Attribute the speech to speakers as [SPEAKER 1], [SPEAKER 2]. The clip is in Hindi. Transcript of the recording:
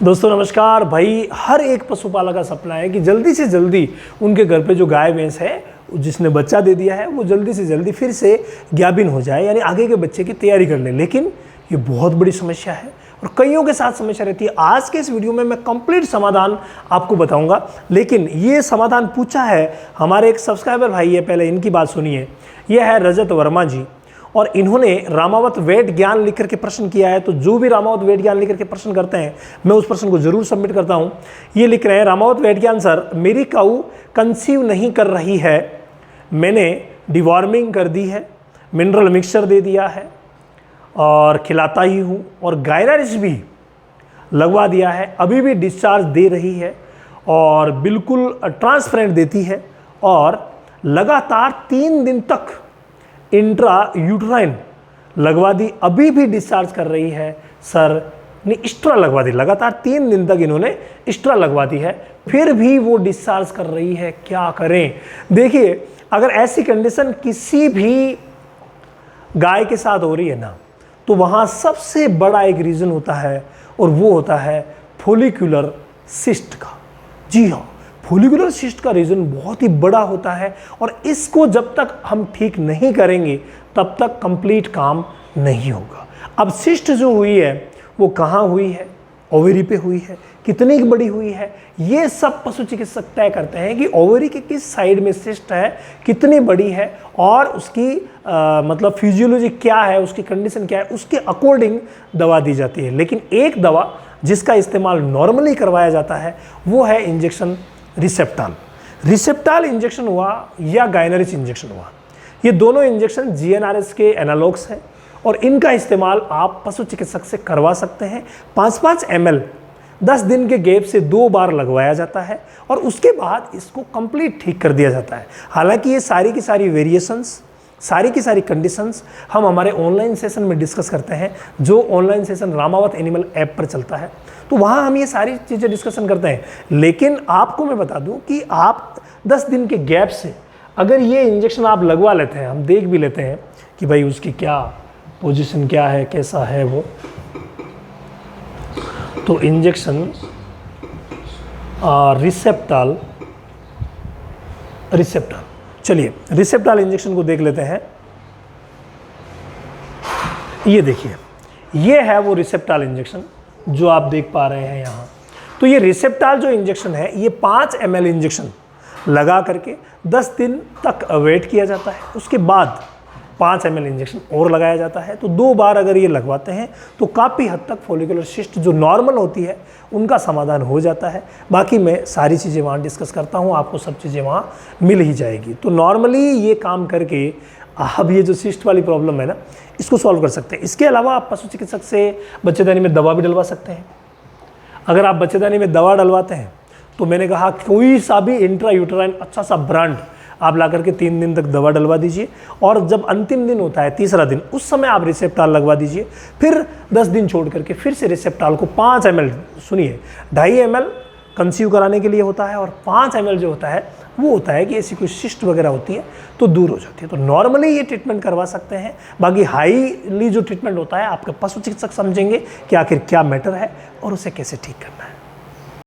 [SPEAKER 1] दोस्तों नमस्कार। भाई हर एक पशुपालक का सपना है कि जल्दी से जल्दी उनके घर पे जो गाय भैंस है जिसने बच्चा दे दिया है वो जल्दी से जल्दी फिर से ज्ञाबिन हो जाए, यानी आगे के बच्चे की तैयारी कर ले। लेकिन ये बहुत बड़ी समस्या है और कईयों के साथ समस्या रहती है। आज के इस वीडियो में मैं कंप्लीट समाधान आपको बताऊंगा, लेकिन ये समाधान पूछा है हमारे एक सब्सक्राइबर भाई है, पहले इनकी बात सुनिए। यह है रजत वर्मा जी और इन्होंने रामावत वेद ज्ञान लिख करके प्रश्न किया है। तो जो भी रामावत वेद ज्ञान लिख करके प्रश्न करते हैं मैं उस प्रश्न को जरूर सबमिट करता हूं। ये लिख रहे हैं, रामावत वेद ज्ञान सर, मेरी काऊ कंसीव नहीं कर रही है, मैंने डिवॉर्मिंग कर दी है, मिनरल मिक्सचर दे दिया है और खिलाता ही हूँ और गायरारिस भी लगवा दिया है, अभी भी डिस्चार्ज दे रही है और बिल्कुल ट्रांसपेरेंट देती है और लगातार 3 दिन तक इंट्रा यूट्राइन लगवा दी, अभी भी डिस्चार्ज कर रही है सर। ने एक्स्ट्रा लगवा दी, लगातार 3 दिन तक इन्होंने एक्स्ट्रा लगवा दी है, फिर भी वो डिस्चार्ज कर रही है। क्या करें? देखिए, अगर ऐसी कंडीशन किसी भी गाय के साथ हो रही है ना, तो वहाँ सबसे बड़ा एक रीज़न होता है और वो होता है फॉलिकुलर सिस्ट का। जी हाँ, फॉलिकुलर सिस्ट का रीज़न बहुत ही बड़ा होता है और इसको जब तक हम ठीक नहीं करेंगे तब तक कंप्लीट काम नहीं होगा। अब सिस्ट जो हुई है वो कहाँ हुई है? ओवरी पे हुई है, कितनी बड़ी हुई है, ये सब पशु चिकित्सक तय करते हैं कि ओवरी के किस साइड में सिस्ट है, कितनी बड़ी है और उसकी मतलब फिजियोलॉजी क्या है, उसकी कंडीशन क्या है, उसके अकॉर्डिंग दवा दी जाती है। लेकिन एक दवा जिसका इस्तेमाल नॉर्मली करवाया जाता है वो है इंजेक्शन रिसेप्टाल इंजेक्शन हुआ या गायनरिस इंजेक्शन हुआ। ये दोनों इंजेक्शन जीएनआरएस के एनालॉग्स हैं और इनका इस्तेमाल आप पशु चिकित्सक से करवा सकते हैं। 5-5 ml 10 दिन के गैप से 2 बार लगवाया जाता है और उसके बाद इसको कंप्लीट ठीक कर दिया जाता है। हालांकि ये सारी की सारी वेरिएशंस, सारी की सारी कंडीशंस हम हमारे ऑनलाइन सेशन में डिस्कस करते हैं, जो online session Ramawat animal app पर चलता है, तो वहाँ हम ये सारी चीज़ें डिस्कशन करते हैं। लेकिन आपको मैं बता दूं कि आप 10 दिन के गैप से अगर ये इंजेक्शन आप लगवा लेते हैं, हम देख भी लेते हैं कि भाई उसकी क्या पोजीशन क्या है, कैसा है वो। तो इंजेक्शन रिसेप्टाल, चलिए रिसेप्टाल इंजेक्शन को देख लेते हैं। ये देखिए, ये है वो रिसेप्टाल इंजेक्शन जो आप देख पा रहे हैं यहाँ। तो ये रिसेप्टाल जो इंजेक्शन है ये 5 ml इंजेक्शन लगा करके 10 दिन तक वेट किया जाता है। उसके बाद 5 ml इंजेक्शन और लगाया जाता है। तो 2 बार अगर ये लगवाते हैं तो काफ़ी हद तक फॉलिकुलर सिस्ट जो नॉर्मल होती है उनका समाधान हो जाता है। बाकी मैं सारी चीज़ें वहाँ डिस्कस करता हूँ, आपको सब चीज़ें वहाँ मिल ही जाएगी। तो नॉर्मली ये काम करके आप ये जो सिस्ट वाली प्रॉब्लम है ना, इसको सॉल्व कर सकते हैं। इसके अलावा आप पशु चिकित्सक से बच्चेदानी में दवा भी डलवा सकते हैं। अगर आप बच्चेदानी में दवा डलवाते हैं तो मैंने कहा कोई सा भी इंट्रा यूटेराइन अच्छा सा ब्रांड आप ला करके 3 दिन तक दवा डलवा दीजिए और जब अंतिम दिन होता है, तीसरा दिन, उस समय आप रिसेप्टाल लगवा दीजिए। फिर 10 दिन छोड़ करके फिर से रिसेप्टाल को 5 ml, सुनिए 2.5 ml कंसीव कराने के लिए होता है और 5 ml जो होता है वो होता है कि ऐसी कोई सिस्ट वगैरह होती है तो दूर हो जाती है। तो नॉर्मली ये ट्रीटमेंट करवा सकते हैं। बाकी हाईली जो ट्रीटमेंट होता है आपके पशु चिकित्सक समझेंगे कि आखिर क्या मैटर है और उसे कैसे ठीक करना है।